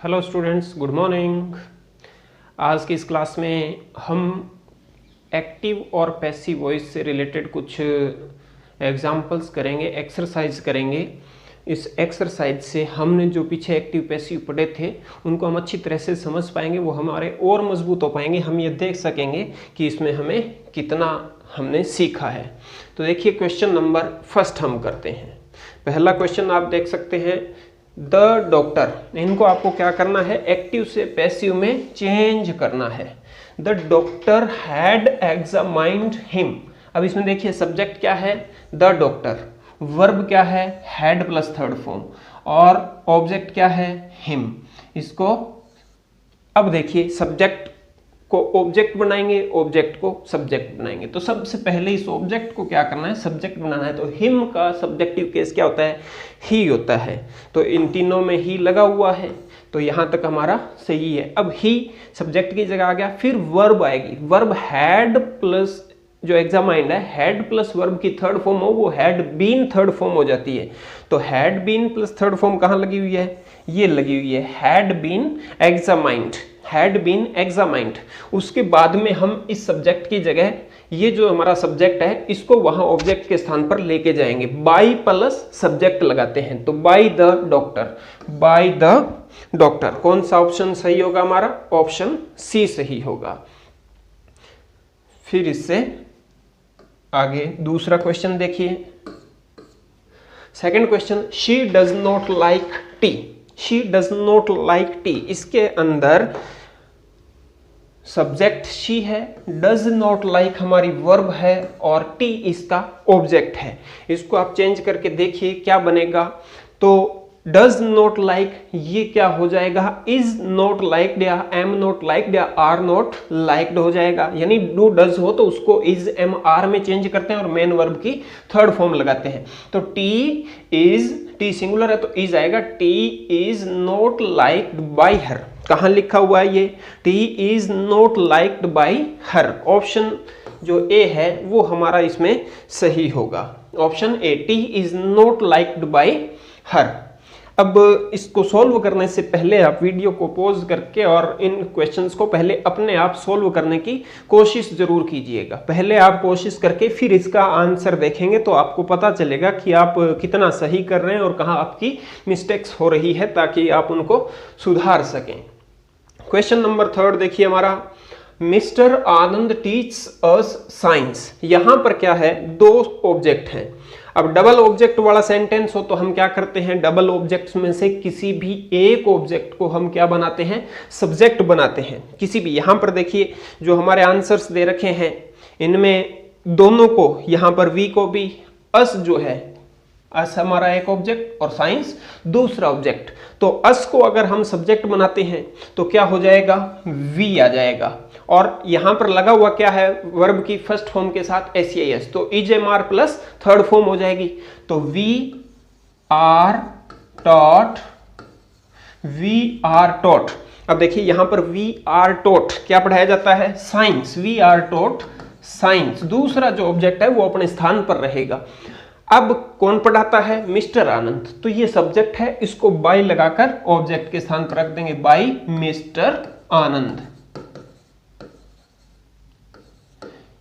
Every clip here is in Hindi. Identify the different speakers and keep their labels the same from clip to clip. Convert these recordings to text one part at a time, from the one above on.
Speaker 1: Hello students, good morning. आज की इस क्लास में हम एक्टिव और पैसिव वॉइस से रिलेटेड कुछ एग्जांपल्स करेंगे, एक्सरसाइज करेंगे। इस एक्सरसाइज से हमने जो पीछे एक्टिव पैसिव पढ़े थे उनको हम अच्छी तरह से समझ पाएंगे, वो हमारे और मजबूत हो पाएंगे। हम ये देख सकेंगे कि इसमें हमें कितना हमने सीखा है। तो देखिए, क्वेश्चन नंबर फर्स्ट हम करते हैं। पहला क्वेश्चन आप देख सकते हैं, द डॉक्टर। इनको आपको क्या करना है, एक्टिव से पैसिव में चेंज करना है। The doctor had examined him. अब इसमें देखिए, सब्जेक्ट क्या है, द डॉक्टर, वर्ब क्या है, हैड प्लस थर्ड फॉर्म, और ऑब्जेक्ट क्या है, हिम। इसको अब देखिए, सब्जेक्ट को ऑब्जेक्ट बनाएंगे, ऑब्जेक्ट को सब्जेक्ट बनाएंगे। तो सबसे पहले इस ऑब्जेक्ट को क्या करना है, सब्जेक्ट बनाना है। तो हिम का सब्जेक्टिव केस क्या होता है, ही होता है। तो इन तीनों में ही लगा हुआ है, तो यहां तक हमारा सही है। अब ही सब्जेक्ट की जगह आ गया, फिर वर्ब आएगी। वर्ब हैड प्लस जो एग्जामाइंड है, हैड प्लस वर्ब की थर्ड फॉर्म हो, वो हैड बीन थर्ड फॉर्म हो जाती है। तो had been plus third form कहां लगी हुई है, ये लगी हुई है, had been examined, had been examined. उसके बाद में हम इस सब्जेक्ट की जगह ये जो हमारा सब्जेक्ट है इसको वहां ऑब्जेक्ट के स्थान पर लेके जाएंगे, बाय प्लस सब्जेक्ट लगाते हैं। तो by the doctor, by the doctor. कौन सा ऑप्शन सही होगा हमारा, ऑप्शन सी सही होगा। फिर इससे आगे दूसरा क्वेश्चन देखिए, second question, she does not like T. She does not like T, इसके अंदर सब्जेक्ट शी है, डज नॉट लाइक हमारी वर्ब है, और टी इसका ऑब्जेक्ट है। इसको आप चेंज करके देखिए क्या बनेगा। तो डज नॉट लाइक ये क्या हो जाएगा, इज नॉट लाइक्ड या एम नॉट लाइक्ड या आर नॉट लाइक्ड हो जाएगा। यानी डू डज हो तो उसको इज एम आर में चेंज करते हैं और मेन वर्ब की थर्ड फॉर्म लगाते हैं। तो टी इज, टी सिंगुलर है तो इज आएगा, T is not liked by हर। कहां लिखा हुआ है ये, T is not liked by her. Option जो ए है वो हमारा इसमें सही होगा, option A, T is not liked by हर। अब इसको सॉल्व करने से पहले आप वीडियो को पॉज करके और इन क्वेश्चंस को पहले अपने आप सॉल्व करने की कोशिश जरूर कीजिएगा। पहले आप कोशिश करके फिर इसका आंसर देखेंगे तो आपको पता चलेगा कि आप कितना सही कर रहे हैं और कहाँ आपकी मिस्टेक्स हो रही है, ताकि आप उनको सुधार सकें। क्वेश्चन नंबर थर्ड देखिए हमारा, मिस्टर आनंद टीच अस साइंस। यहां पर क्या है, दो ऑब्जेक्ट हैं। अब डबल ऑब्जेक्ट वाला सेंटेंस हो तो हम क्या करते हैं, डबल ऑब्जेक्ट्स में से किसी भी एक ऑब्जेक्ट को हम क्या बनाते हैं, सब्जेक्ट बनाते हैं। किसी भी, यहां पर देखिए जो हमारे आंसर्स दे रखे हैं इनमें दोनों को, यहां पर वी को भी, अस जो है, अस हमारा एक ऑब्जेक्ट और साइंस दूसरा ऑब्जेक्ट। तो अस को अगर हम सब्जेक्ट बनाते हैं तो क्या हो जाएगा, वी आ जाएगा। और यहां पर लगा हुआ क्या है, वर्ब की फर्स्ट फॉर्म के साथ एस, तो is am are plus third form हो जाएगी। तो we are taught, we are taught. अब देखिए यहां पर वी आर टॉट क्या पढ़ाया जाता है, science, we are taught science. दूसरा जो ऑब्जेक्ट है वो अपने स्थान पर रहेगा। अब कौन पढ़ाता है, मिस्टर आनंद। तो ये सब्जेक्ट है, इसको बाय लगाकर ऑब्जेक्ट के स्थान पर रख देंगे, बाय मिस्टर आनंद।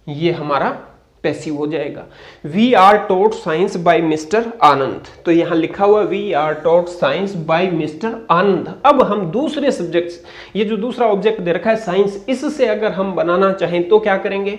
Speaker 1: ये हमारा पैसिव हो जाएगा। We are taught science by mister Anand. तो यहां लिखा हुआ we are taught science by mister Anand. अब हम दूसरे सब्जेक्ट्स, ये जो दूसरा ऑब्जेक्ट दे रखा है साइंस, इससे अगर हम बनाना चाहें तो क्या करेंगे,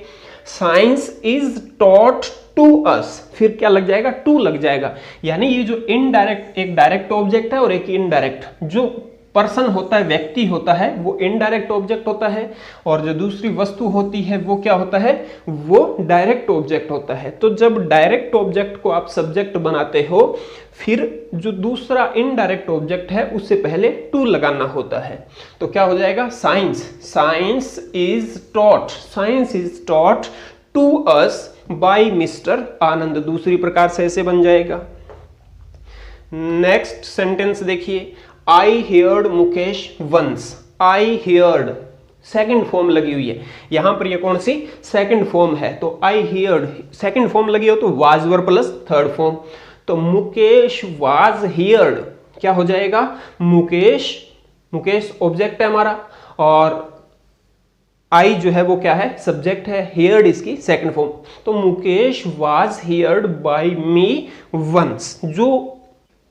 Speaker 1: science is taught to us, फिर क्या लग जाएगा, टू लग जाएगा। यानी ये जो इनडायरेक्ट, एक डायरेक्ट ऑब्जेक्ट है और एक इनडायरेक्ट, जो पर्सन होता है, व्यक्ति होता है, वो इनडायरेक्ट ऑब्जेक्ट होता है, और जो दूसरी वस्तु होती है वो क्या होता है, वो डायरेक्ट ऑब्जेक्ट होता है। तो जब डायरेक्ट ऑब्जेक्ट को आप सब्जेक्ट बनाते हो, फिर जो दूसरा इनडायरेक्ट ऑब्जेक्ट है उससे पहले टू लगाना होता है। तो क्या हो जाएगा, science, science is taught, science is taught to us by mister Anand. दूसरी प्रकार से ऐसे बन जाएगा। नेक्स्ट सेंटेंस देखिए, I heard Mukesh once. I heard second form लगी हुई है, यहां पर ये कौन सी, सेकंड फॉर्म है। तो आई हियर्ड सेकंड फॉर्म लगी हो तो was verb plus third form. तो मुकेश वाज हियर्ड क्या हो जाएगा, मुकेश मुकेश ऑब्जेक्ट है हमारा और आई जो है वो क्या है, सब्जेक्ट है, हियर्ड इसकी सेकंड फॉर्म। तो Mukesh was heard by me once, जो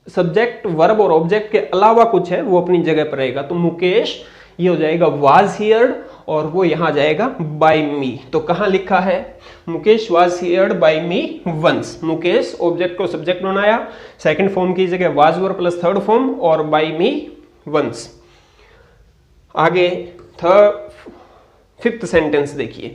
Speaker 1: सब्जेक्ट वर्ब और ऑब्जेक्ट के अलावा कुछ है वो अपनी जगह पर रहेगा। तो मुकेश ये हो जाएगा वाज हियर्ड और वो यहां जाएगा बाय मी। तो कहां लिखा है, Mukesh was heard by me once. Mukesh object को सब्जेक्ट बनाया, सेकंड फॉर्म की जगह was verb plus third form और बाय मी वंस। आगे फिफ्थ सेंटेंस देखिए,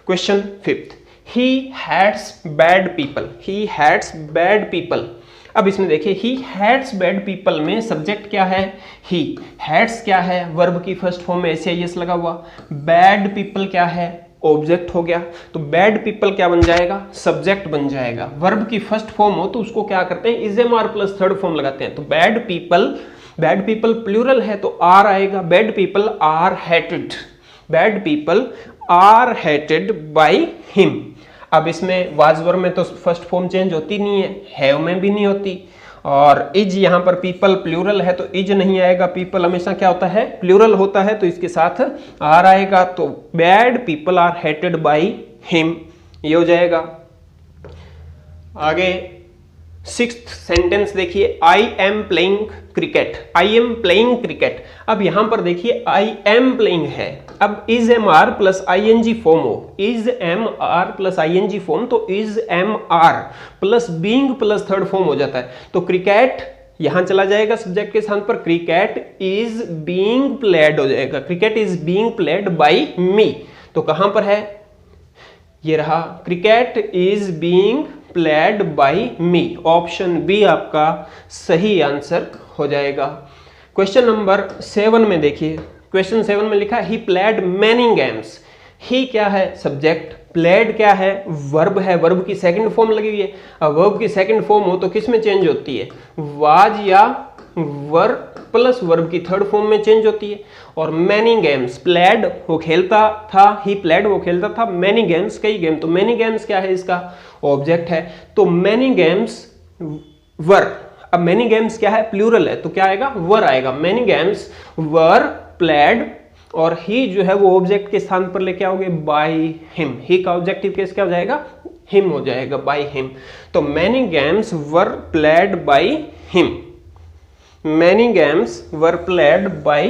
Speaker 1: question fifth, he hates bad people, he hates bad people. अब इसमें देखिए ही हैट्स बैड पीपल में सब्जेक्ट क्या है, ही, हैट्स क्या है, वर्ब की फर्स्ट फॉर्म में एस लगा हुआ, बैड पीपल क्या है, ऑब्जेक्ट हो गया। तो बैड पीपल क्या बन जाएगा, सब्जेक्ट बन जाएगा। वर्ब की फर्स्ट फॉर्म हो तो उसको क्या करते हैं, is am are plus third form लगाते हैं। तो बैड पीपल प्लूरल है तो आर आएगा, bad people are hated, bad people are hated by him. अब इसमें वाज वर्ब में तो फर्स्ट फॉर्म चेंज होती नहीं है, हैव में भी नहीं होती, और इज यहां पर पीपल प्लूरल है तो इज नहीं आएगा, पीपल हमेशा क्या होता है, प्लूरल होता है, तो इसके साथ आर आएगा। तो bad people are hated by him, ये हो जाएगा। आगे सिक्स्थ सेंटेंस देखिए, I am playing cricket, I am playing cricket. अब यहां पर देखिए आई एम प्लेइंग है, अब is am are plus I N G form हो, is am are plus I N G form, तो is am are plus being plus third form हो जाता है। तो क्रिकेट यहां चला जाएगा सब्जेक्ट के स्थान पर, क्रिकेट इज बीइंग प्लेड हो जाएगा, cricket is being played by me. तो कहां पर है, ये रहा, cricket is being played by me. Option B आपका सही आंसर हो जाएगा। क्वेश्चन नंबर 7 में देखिए, क्वेश्चन 7 में लिखा है ही प्लेड मैनी गेम्स। ही क्या है, सब्जेक्ट, प्लेड क्या है, वर्ब है, वर्ब की सेकंड फॉर्म लगी हुई है। अब वर्ब की सेकंड फॉर्म हो तो किस में चेंज होती है, वाज या वर प्लस वर्ब की थर्ड फॉर्म में चेंज होती है। और मैनी गेम्स, प्लेड वो खेलता था, ही प्लेड वो खेलता था, मैनी गेम्स कई गेम, तो मैनी गेम्स क्या है, इसका ऑब्जेक्ट है। तो मैनी गेम्स वर, अब मैनी गेम्स क्या है, प्लूरल है, तो क्या आएगा, वर आएगा। मैनी गेम्स वर प्लेड, और ही जो है वो ऑब्जेक्ट के स्थान पर लेके आओगे बाय हिम, ही का ऑब्जेक्टिव केस क्या हो जाएगा, हिम हो जाएगा, बाय हिम। तो many games were played by him, many games were played by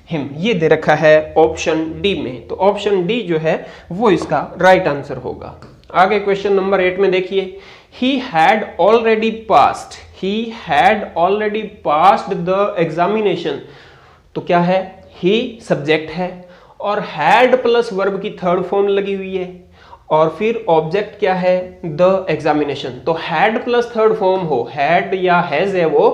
Speaker 1: him, ये दे रखा है ऑप्शन डी में। तो ऑप्शन डी जो है वो इसका राइट आंसर होगा। आगे क्वेश्चन नंबर 8 में देखिए, he had already passed, he had already passed the examination. तो क्या है, ही सब्जेक्ट है और हैड प्लस वर्ब की थर्ड फॉर्म लगी हुई है, और फिर ऑब्जेक्ट क्या है, द एग्जामिनेशन। तो हैड प्लस थर्ड फॉर्म हो, हैड या हैज है वो,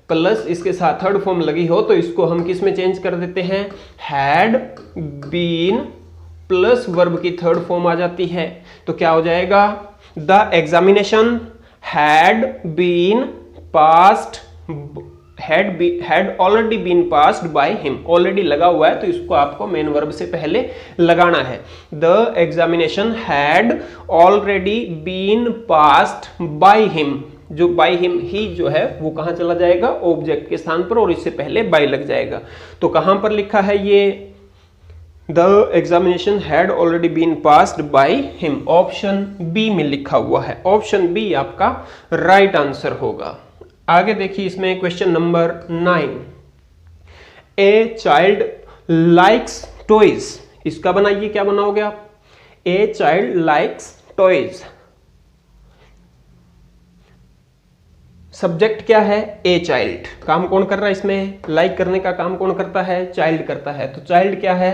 Speaker 1: प्लस इसके साथ थर्ड फॉर्म लगी हो तो इसको हम किस में चेंज कर देते हैं, हैड बीन प्लस वर्ब की थर्ड फॉर्म आ जाती है। तो क्या हो जाएगा, the examination had been passed, had already been passed by him, already लगा हुआ है तो इसको आपको मेन वर्ब से पहले लगाना है। The examination had already been passed by him, जो बाय हिम ही जो है वो कहां चला जाएगा, ऑब्जेक्ट के स्थान पर, और इससे पहले बाय लग जाएगा। तो कहां पर लिखा है ये, the examination had already been passed by him, option B में लिखा हुआ है। ऑप्शन बी आपका राइट आंसर होगा। आगे देखिए इसमें question number 9, a child likes toys, इसका बनाइए, क्या बनाओगे आप, a child likes toys. Subject क्या है, ए चाइल्ड, काम कौन कर रहा है इसमें, लाइक करने का काम कौन करता है, चाइल्ड करता है। तो चाइल्ड क्या है,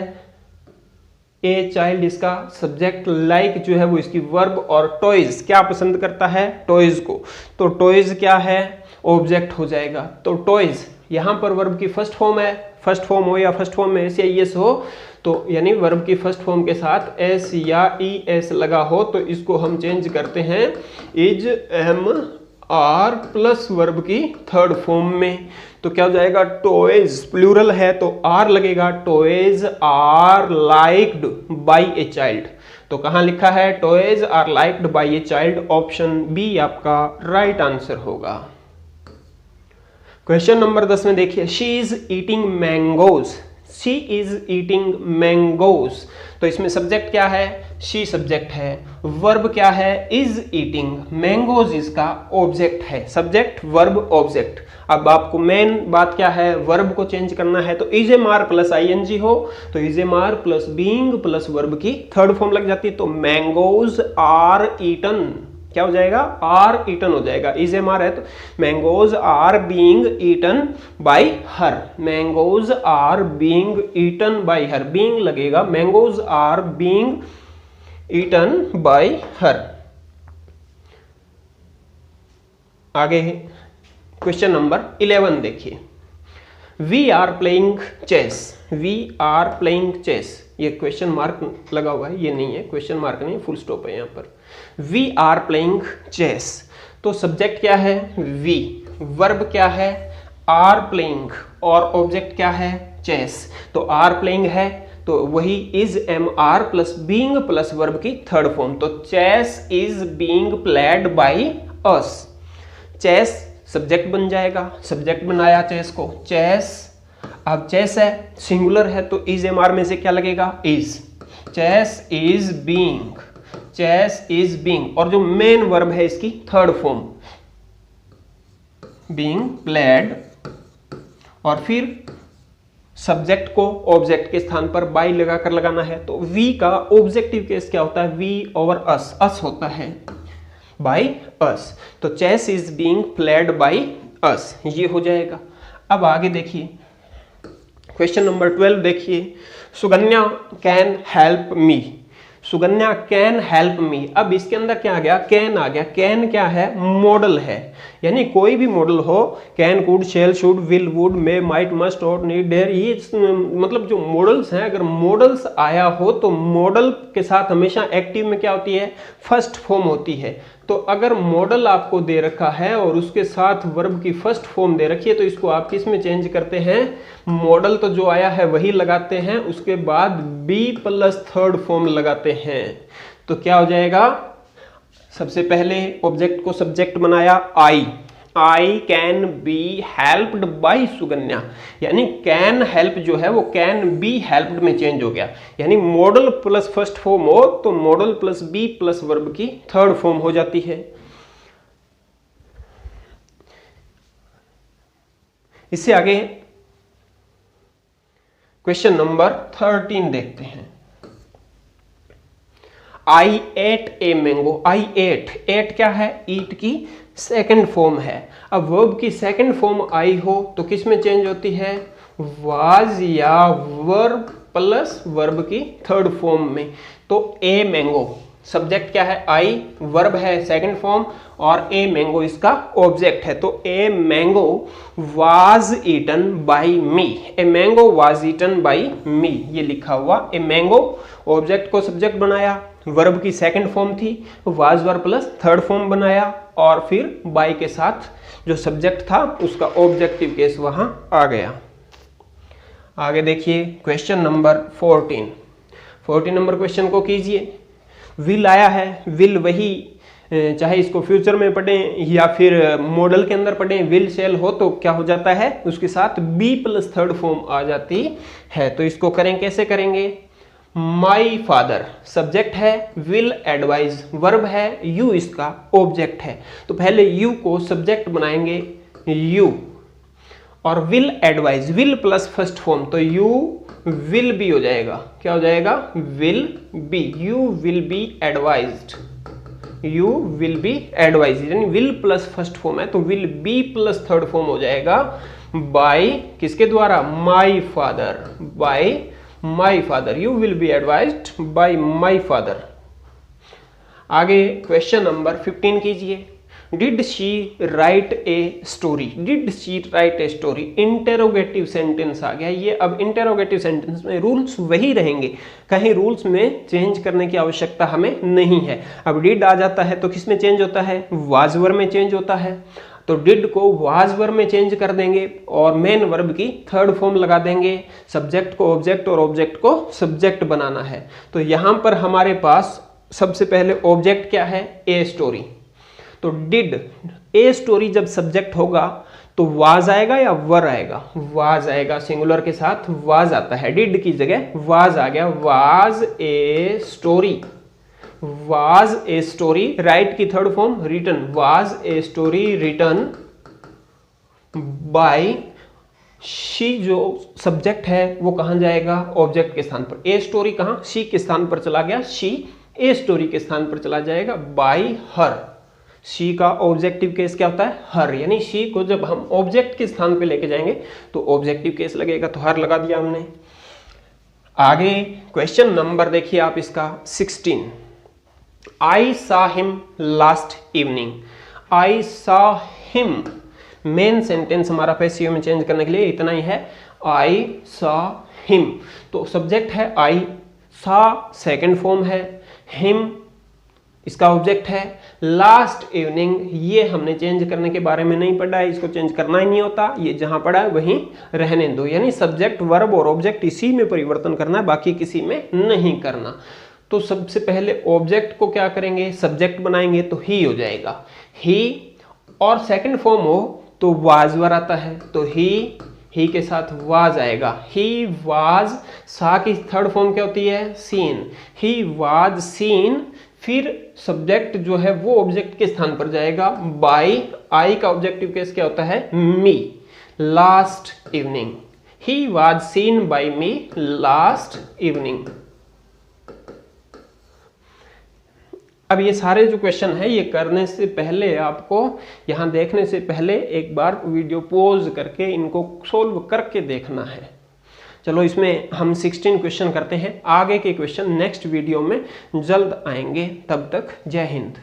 Speaker 1: ए चाइल्ड इसका सब्जेक्ट, लाइक जो है वो इसकी वर्ब, और टॉयज क्या पसंद करता है, टॉयज को। तो टॉयज क्या है, ऑब्जेक्ट हो जाएगा। तो टॉयज यहां पर वर्ब की फर्स्ट फॉर्म है, फर्स्ट फॉर्म हो या फर्स्ट फॉर्म में एस या ईएस हो, तो यानी वर्ब की फर्स्ट फॉर्म के साथ एस या ई एस लगा हो तो इसको हम चेंज करते हैं is am are plus verb की थर्ड फॉर्म में। तो क्या हो जाएगा, टॉयज प्लूरल है तो आर लगेगा, toys are liked by a child. तो कहां लिखा है, toys are liked by a child, option B आपका राइट आंसर होगा। क्वेश्चन नंबर 10 में देखिए, she is eating mangoes, she is eating mangoes. तो इसमें सब्जेक्ट क्या है, शी सब्जेक्ट है, वर्ब क्या है, इज ईटिंग, मैंगोज इसका ऑब्जेक्ट है, सब्जेक्ट वर्ब ऑब्जेक्ट। अब आपको मेन बात क्या है, वर्ब को चेंज करना है, तो is am are plus ING हो तो is am are plus being plus verb की थर्ड फॉर्म लग जाती है, तो मैंगोज आर ईटन, क्या हो जाएगा, आर ईटन हो जाएगा, इज एम आर है तो mangoes are being eaten by her, mangoes are being eaten by her, being लगेगा, mangoes are being eaten by her. आगे क्वेश्चन नंबर 11 देखिए, we are playing chess, we are playing chess, ये क्वेश्चन मार्क लगा हुआ है, ये नहीं है क्वेश्चन मार्क नहीं, फुल स्टॉप है यहाँ पर, वी आर प्लेइंग चेस। तो सब्जेक्ट क्या है, वी, वर्ब क्या है, आर प्लेइंग, और ऑब्जेक्ट क्या है, चेस। तो आर प्लेइंग है तो वही is am are plus being plus verb की थर्ड फॉर्म, तो chess is being played by us, chess subject बन जाएगा, सब्जेक्ट बनाया चेस को, चेस, अब चेस है सिंगुलर है तो इज एम आर में से क्या लगेगा, is, chess is being, chess is being, और जो मेन वर्ब है इसकी थर्ड फॉर्म बीइंग प्लेड, और फिर सब्जेक्ट को ऑब्जेक्ट के स्थान पर बाय लगाकर लगाना है, तो वी का ऑब्जेक्टिव केस क्या होता है, वी ओवर अस, अस होता है, बाय अस, तो chess is being played by us, ये हो जाएगा। अब आगे देखिए क्वेश्चन नंबर 12 देखिए, Sukanya can help me, Sukanya can help me. अब इसके अंदर क्या आ गया, कैन आ गया, कैन क्या है, मॉडल है, यानी कोई भी मॉडल हो, can, could, shall, should, will, would, may, might, must, और नीड, डेयर, ये मतलब जो मॉडल्स हैं, अगर मॉडल्स आया हो तो मॉडल के साथ हमेशा एक्टिव में क्या होती है, फर्स्ट फॉर्म होती है। तो अगर मॉडल आपको दे रखा है और उसके साथ वर्ब की फर्स्ट फॉर्म दे रखी है तो इसको आप किस में चेंज करते हैं, मॉडल तो जो आया है वही लगाते हैं, उसके बाद बी प्लस थर्ड फॉर्म लगाते हैं, तो क्या हो जाएगा, सबसे पहले ऑब्जेक्ट को सब्जेक्ट बनाया, I can be helped by Suganya, यानी कैन हेल्प जो है वो कैन बी हेल्प्ड में चेंज हो गया, यानी मॉडल प्लस फर्स्ट फॉर्म हो तो modal plus be plus verb की थर्ड फॉर्म हो जाती है। इससे आगे क्वेश्चन नंबर 13 देखते हैं, I ate a mango, I ate क्या है, ईट की सेकंड फॉर्म है। अब वर्ब की सेकंड फॉर्म आई हो तो किस में चेंज होती है, वाज या वर्ब प्लस वर्ब की थर्ड फॉर्म में, तो ए मैंगो, सब्जेक्ट क्या है, आई, वर्ब है सेकंड फॉर्म, और ए मैंगो इसका ऑब्जेक्ट है, तो a mango was eaten by me, a mango was eaten by me, ये लिखा हुआ, ए मैंगो, ऑब्जेक्ट को सब्जेक्ट बनाया, वर्ब की सेकंड फॉर्म थी, was verb plus third form बनाया, और फिर बाय के साथ जो सब्जेक्ट था उसका ऑब्जेक्टिव केस वहां आ गया। आगे देखिए क्वेश्चन नंबर 14 नंबर क्वेश्चन को कीजिए, विल आया है, विल वही चाहे इसको फ्यूचर में पढ़ें या फिर मॉडल के अंदर पढ़ें, विल शैल हो तो क्या हो जाता है, उसके साथ बी प्लस थर्ड फॉर्म आ जाती है, तो इसको करें, कैसे करेंगे, माई फादर सब्जेक्ट है, विल एडवाइज वर्ब है, यू इसका ऑब्जेक्ट है, तो पहले यू को सब्जेक्ट बनाएंगे यू, और will advise, will plus first form, तो यू विल बी हो जाएगा, क्या हो जाएगा, will be, you will be advised, you will B advise, यानी विल प्लस फर्स्ट फॉर्म है तो will be plus third form हो जाएगा बाय किसके द्वारा, my father, by my father, you will be advised by my father. आगे क्वेश्चन नंबर 15 कीजिए, did she write a story, did she write a story, interrogative sentence आ गया ये। अब इंटेरोगेटिव सेंटेंस में रूल्स वही रहेंगे, कहीं रूल्स में चेंज करने की आवश्यकता हमें नहीं है। अब डिड आ जाता है तो किस में चेंज होता है, वाज वर्ब में चेंज होता है, तो डिड को वाज वर्ब में चेंज कर देंगे और मेन वर्ब की थर्ड फॉर्म लगा देंगे, सब्जेक्ट को ऑब्जेक्ट और ऑब्जेक्ट को सब्जेक्ट बनाना है। तो यहां पर हमारे पास सबसे पहले ऑब्जेक्ट क्या है, ए स्टोरी, तो डिड ए स्टोरी जब सब्जेक्ट होगा तो वाज आएगा या वर आएगा? वाज आएगा, सिंगुलर के साथ वाज आता है, डिड की जगह वाज आ गया। Was a story, was a story, write की third form written, was a story written by she. जो सब्जेक्ट है वो कहां जाएगा? ऑब्जेक्ट के स्थान पर। ए स्टोरी कहां? शी के स्थान पर चला गया, शी ए स्टोरी के स्थान पर चला जाएगा बाय हर। शी का ऑब्जेक्टिव केस क्या होता है? हर, यानी शी को जब हम ऑब्जेक्ट के स्थान पे लेके जाएंगे तो ऑब्जेक्टिव केस लगेगा, तो हर लगा दिया हमने। आगे क्वेश्चन नंबर देखिए आप इसका 16। आई saw him last evening. I saw him, main sentence हमारा पैसिव में चेंज करने के लिए इतना ही है, आई सा हिम। तो सब्जेक्ट है आई, सा सेकंड फॉर्म है, हिम इसका ऑब्जेक्ट है, लास्ट इवनिंग ये हमने चेंज करने के बारे में नहीं पढ़ा है, इसको चेंज करना ही नहीं होता, ये जहां पड़ा है वहीं रहने दो। यानी सब्जेक्ट वर्ब और ऑब्जेक्ट इसी में परिवर्तन करना है, बाकी किसी में नहीं करना। तो सबसे पहले ऑब्जेक्ट को क्या करेंगे? सब्जेक्ट बनाएंगे तो ही हो जाएगा, ही, और सेकंड फॉर्म हो तो वाज वर आता है, तो ही के साथ वाज आएगा, ही वाज। सा की थर्ड फॉर्म क्या होती है? Seen, he was seen. फिर सब्जेक्ट जो है वो ऑब्जेक्ट के स्थान पर जाएगा बाय, आई का ऑब्जेक्टिव केस क्या होता है? Me, last evening, he was seen by me last evening. अब ये सारे जो क्वेश्चन है ये करने से पहले आपको यहां देखने से पहले एक बार वीडियो पॉज करके इनको सोल्व करके देखना है। चलो इसमें हम 16 क्वेश्चन करते हैं, आगे के क्वेश्चन नेक्स्ट वीडियो में जल्द आएंगे। तब तक जय हिंद।